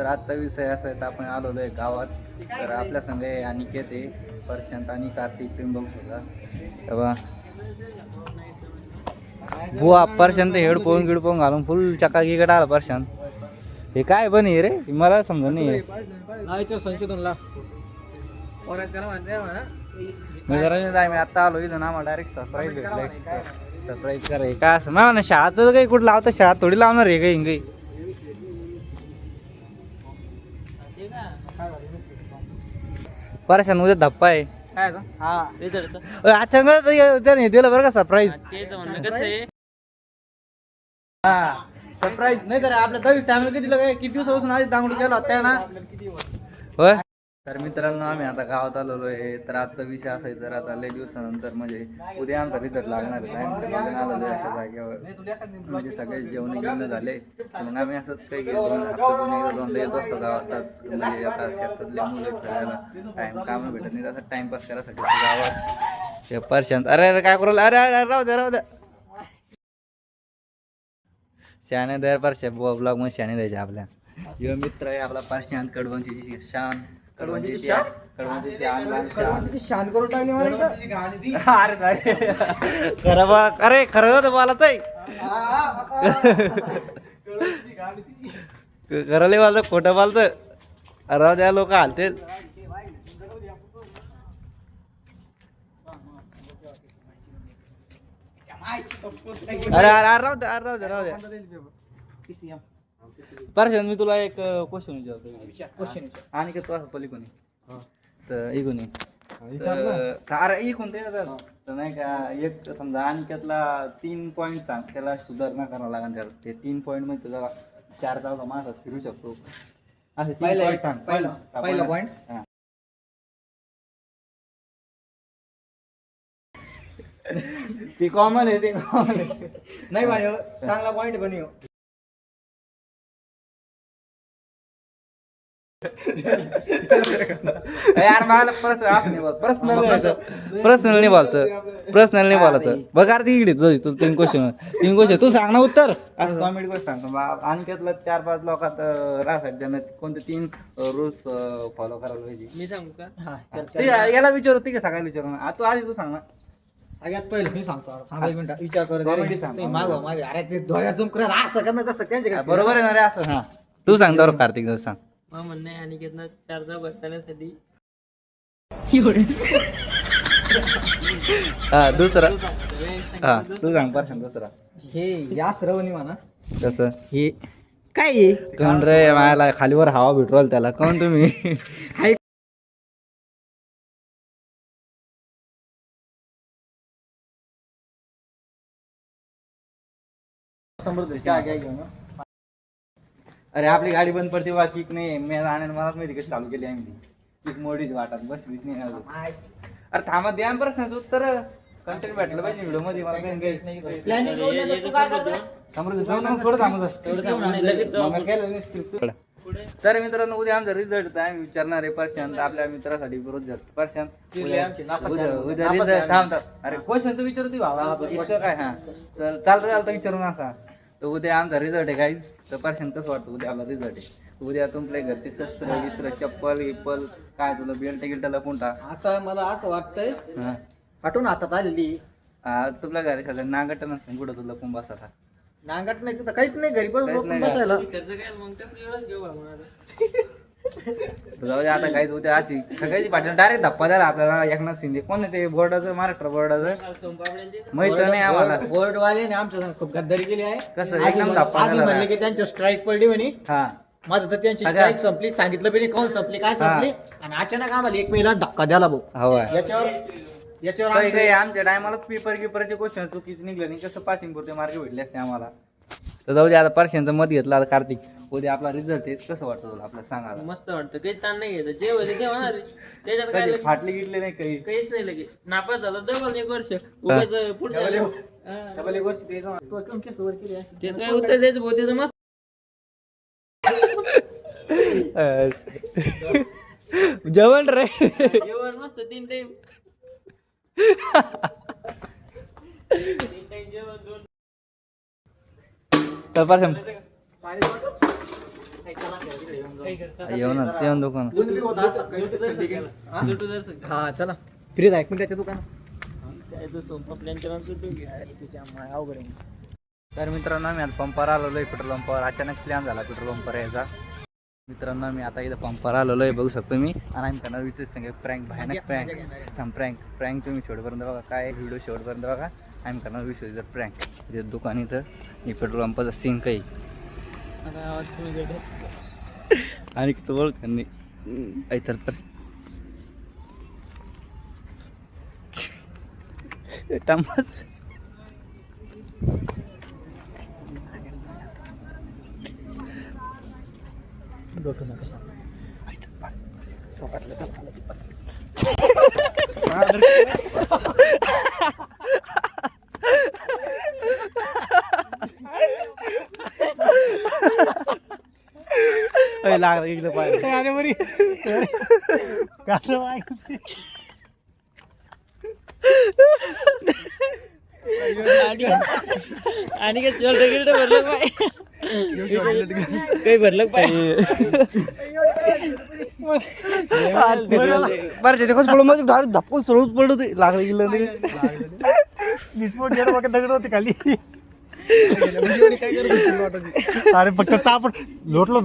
तर आजचा विषय असा आहे, तर आपण आलेलो आहे गावात. तर आपल्या संघ आहे अनिकेत आहे, प्रशांत आणि कार्तिक, तुम्ही बघू शकता. तेव्हा बुवा प्रशांत हेडफोन गिडफोन घालून फुल चकाकीकडे आला प्रशांत. हे काय पण हे रे, मला समजा नाही संशोधनला मी आता आलो इथं ना, मला डायरेक्ट सरप्राईज भेटलंय. सरप्राईज करा काय असं म्हणा, शाळाचं काही कुठं लावतं, शाळा थोडी लावणार आहे काही काही. प्रशांत उद्या धप्पा आहे अचानक त्याने दिलं बरं का सरप्राईज. हा सरप्राईज नाही तर आपल्या 10 टायमाला किती काय किती दिवसापासून आधी दांगडू केला होता ना. होय. तर मित्रांनो आम्ही आता गावात आलेलो आहे. तर आजचा विषय असा आहे, तर आता लय दिवसानंतर म्हणजे उद्या आमचा रिझल्ट लागणार आहे. आम्ही सगळेजण आलेलो आहे एका जागेवर, म्हणजे सगळे जेवण घेऊन झाले. मग आम्ही असंच काही घेऊन हप्त्यातून एकदा दोनदा येत असतो गावात. म्हणजे आता शेतातले मुलं फिरायला टाइम कामं भेटत नाही, तसं टाइमपास करायसाठी गावात. ते प्रशांत अरे अरे काय करू, अरे अरे राहू द्या राहू द्या. शाने द्या परशा ब्लॉग मध्ये शाने द्यायचे आपल्या. यो मित्र आहे आपला प्रशांत कडवंची शान. कडवंची शान करून टाकली मला. अरे अरे खरं बा, अरे खरं होतं बोलाच आहे. खरं लय बोलतं, खोटं बोलतं. राहू द्या, लोक हालतील. अरे अरे राहू द्या, राहू द्या, राहू द्या. प्रशांत मी तुला एक क्वेश्चन विचारतो. आणि का तू असं पलीकडून तर इकून अरे इकून ते तर नाही का, एक समजा अनिकेतला 3 पॉईंट सांग, त्याला सुधारणा करावं लागेल. त्याला ते 3 पॉईंट मध्ये तुझा 4 तास माणसात फिरू शकतो. असं 3 पॉईंट सांग. पहिला पॉईंट ती कॉमन आहे, ते कॉमन आहे. नाही माझ्या चांगला पॉईंट बनव. यार मला पर्सनल नाही बोलायचं. बघ अरे इकडे तू 3 क्वेश्चन तू सांग ना उत्तर. असं कॉमेडी गोष्ट सांगतो. अनिकेतला 4-5 लोकात राहतात, त्यांना कोणते 3 रूल्स फॉलो करायला पाहिजे. मी सांगू का? याला विचारू, ती का सगळ्याला विचारू ना. तू आधी तू सांग ना. सगळ्यात पहिलं मी सांगतो. एक मिनिट विचार Comedy सांग. करत मागे अरे ते डोळ्यात झुम करत असं करत असतं त्यांच्या. बरोबर आहे ना रे असं. हा तू सांग बरोबर. कार्तिक सांग. मग म्हणणं आहे अनिकेतनं 4 भरताण्यासाठी हा दुसरा. हा तू सांग प्रशांत दुसरा. हे या श्रवणी म्हणा कसं हे काय आहे? कोण रे मला खालीवर हवा भेटवाल त्याला कोण तुम्ही. समृद्ध चहा घ्या घेऊन. अरे आपली गाडी बंद पडते वा किक नाही. मी आणि मलाच माहिती कशी चालू केली आम्ही. किक मोडीच वाटत बसलीच नाही अजून. अरे थांबा द्या प्रश्नाचं उत्तर. कंटेंट भेटलं पाहिजे व्हिडिओ मध्ये. मला समृद्ध थोडं थांबत असतं. तर मित्रांनो उद्या आमचा रिझल्ट आम्ही विचारणार आहे. प्रशांत आपल्या मित्रासाठी बरोबर प्रशांत उद्या रिझल्ट थांबतात. अरे क्वेश्चन तर विचारतो भावा काय. हा तर चालतं विचारून असा. तर उद्या आमचा रिझल्ट आहे गाईज. तर प्रशांत कसं वाटतं उद्या आपला रिझल्ट आहे. उद्या तुमच्या घरची शस्त्र विस्त्र चप्पल विप्पल काय तुला बेल्ट गिल्ट लपून टाक. आता मला असं वाटतंय हा हटून हातात आलेली. तुला घरी सगळं नांगट नसेल कुठं तुला लपून बसा. नांगट नाही तिथं काहीच नाही. घरी पण काहीच नाही बसायला त्याचं काय मग त्याच दिवस घेऊ आपण. जाऊ दे आता काहीच उद्या अशी सगळ्याची पाठी डायरेक्ट धप्पा द्यायला आपल्याला. एकनाथ शिंदे कोण आहे ते बोर्डाचं, महाराष्ट्र बोर्डाचं माहित नाही आम्हाला. बोर्डवाले आमच्या खूप गद्दारी केली आहे. कसं एकदम धप्पा आधी म्हणले की त्यांची स्ट्राईक पडली म्हणे. हा माझं तर त्यांची स्ट्राईक संपली. सांगितलं पण कोण संपली काय संपली. आणि अचानक आम्हाला 1 महिला धक्का द्याला भाऊ. हवाय याच्यावर काही आमच्या टायमाला पेपर गिपरचे क्वेश्चन चुकीच निघले नाही. कसं पासिंग पुरते मार्क भेटले असते आम्हाला. तर जाऊ दे आता परशांचं मत घेतलं. आता कार्तिक उद्या आपला रिझल्ट आहे कसं वाटतं तुला आपल्याला सांगा. मस्त वाटतं. काही ताण नाही घ्यायचं. जे होते ते होणार आहे. त्याच्यात काय कधी फाटले गिटले नाही काही. काहीच नाही लगेच. नापास झालं डबल 1 वर्ष उगाच पुढच्या तेच काय उत्तर द्यायचं भाऊ. त्याचं मस्त जेवण रे जेवण मस्त 3 टाइम. 3 टाइम जेवण 2 तर परशांत येऊ ना ते दुकान. हा चला फ्रीज आहे त्याच्या दुकानात. तर मित्रांनो आम्ही आता पंपावर आलेलो आहे पेट्रोल पंपावर. अचानक प्लॅन झाला पेट्रोल पंपावर यायचा. मित्रांनो आम्ही आता इथं पंपावर आलेलो आहे बघू शकतो मी. आणि आम्ही त्यांना विचार सांगा प्रँक भयानक प्रँक तुम्ही शेवटपर्यंत बघा. काय व्हिडिओ शेवटपर्यंत बघा. आम्ही करणार विचार प्रँक. इथे दुकान इथं हे पेट्रोल पंपाचा सिंक आहे. आणि किती ओळख तर टमास लागलं इकडे पाहिजे. आणि बरी कसं माहिती आणि काय गिरडे भरलं पाहिजे काही भरलं पाहिजे. बरं ते कसं पडलं माझं डायरेक्ट धपकून सरळच पडलं ते लागलं गेलं विस्फोट गेला बघा दगड होती खाली. अरे फक्त चापड लोटलो.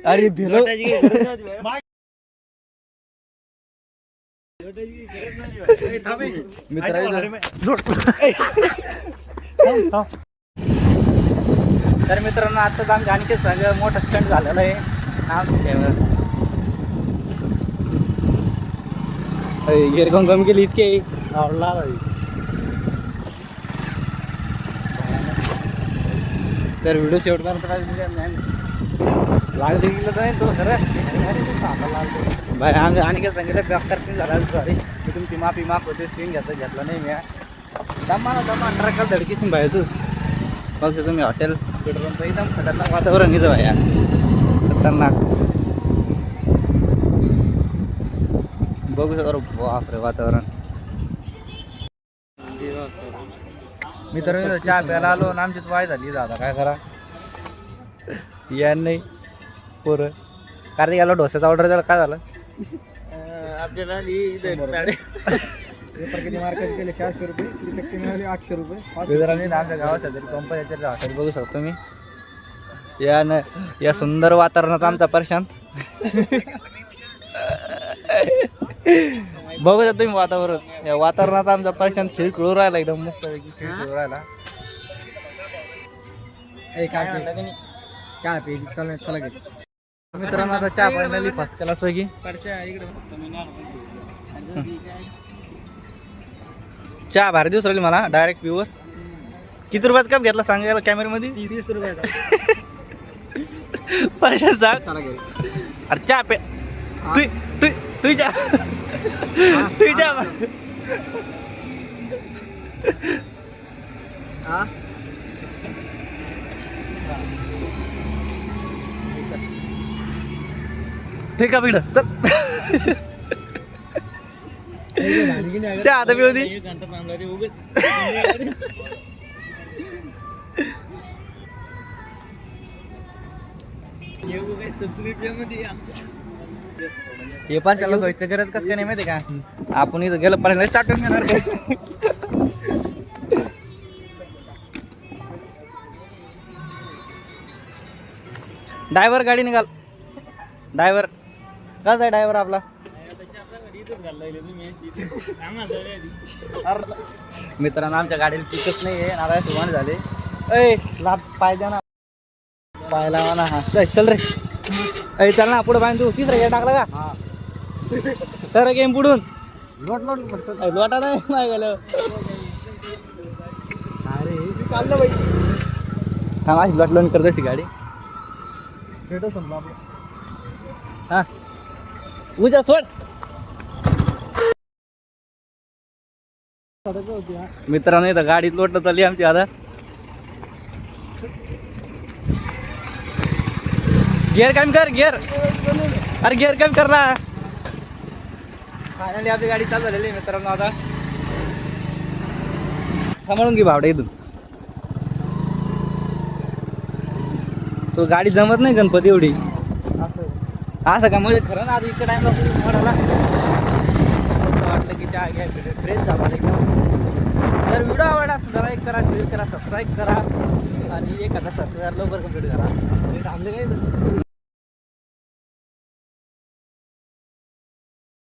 अरे भिलो तर मित्रांनो आता आमच्या आणखी सगळं मोठं स्टंट झालेलं आहे. गेअर कमी केली इतके तर व्हिडिओ शेवटपर्यंत लागले गेलं तर नाही तो खरं बाय. आम्ही आणि काय सांगितलं बेकार झाला. सॉरी मी तुमची माफी मागवते. स्विंग घेतलं नाही मी. दमा ट्रकाला धडकीसून बाहेर तू बघतो तुम्ही हॉटेल पेट्रोलचं एकदम खतरनाक वातावरण इथं बाया. खतरनाक बघू शकतो. बापरे वातावरण. मी तर चहा प्यायला आलो आणि आमचीच वाय झाली. दादा काय करा या नाही पोरं. कारण याला डोस्याचा ऑर्डर द्यायला काय झालं आपल्याला मार्केट केले 400 रुपये. 800 रुपये. आमच्या गावात तरी कंपनीचे हॉटेल बघू शकतो मी. या सुंदर वातावरणात आमचा प्रशांत बघू शकतो तुम्ही वातावरण. या वातावरणात आमचा प्रशांत खेळू राहिला एकदम मस्त खेळू राहिला. चहा पे चला घे मित्रांनो आता चहा पाण्याला फर्स्ट क्लास होई. चहा भारी दिवस राहिली मला डायरेक्ट प्युअर. किती रुपयात कप घेतला सांगायला कॅमेऱ्यामध्ये? 30 रुपयाचा. परेशान सांग. अरे चहा पे तू चहा ठीक आहे बिड चल. चहा आता पिऊ दे. घंटा थांबला रे उगाच. हे पाचशेला व्हायचं गरज कसं काय नाही माहिती का. आपण इथं गेलं पर्यंत चाटून घेणार. ड्रायव्हर गाडी निघाल. ड्रायव्हर कसा आहे ड्रायव्हर आपला? मित्रांनो आमच्या गाडीला पिकच नाही आहे. नारळ सुमाने झाले. लाट पाय द्या ना. पाय लावा ना. हा चल रे. चल ना पुढे बांध. तू तिसरा गेट टाकला का तर गेम पुढून लोटा नाही गेलं. अरे चाललं बाई. हा माझी लॉट लोन करत अशी गाडी. भेटो समजा आपलं. हा उजा सोड. मित्रांनो इथं गाडीत लोटलं चालली आमची आता. गिअर कमी कर गिअर. अरे गिअर कमी कर ना. फायनली आपली गाडी चालू झालेली आहे मित्रांनो. आता सांभाळून घे भावड्या इथून. तो गाडी जमत नाही गणपती एवढी असं का म्हणजे खरं ना आता इकडे टाइमला वाटलं की त्या फ्रेश झाला तर व्हिडिओ आवडला असेल तर लाईक करा, शेअर करा, सबस्क्राईब करा आणि एखादा सबस्क्राईब लवकर कंप्लीट करा. थांबले काय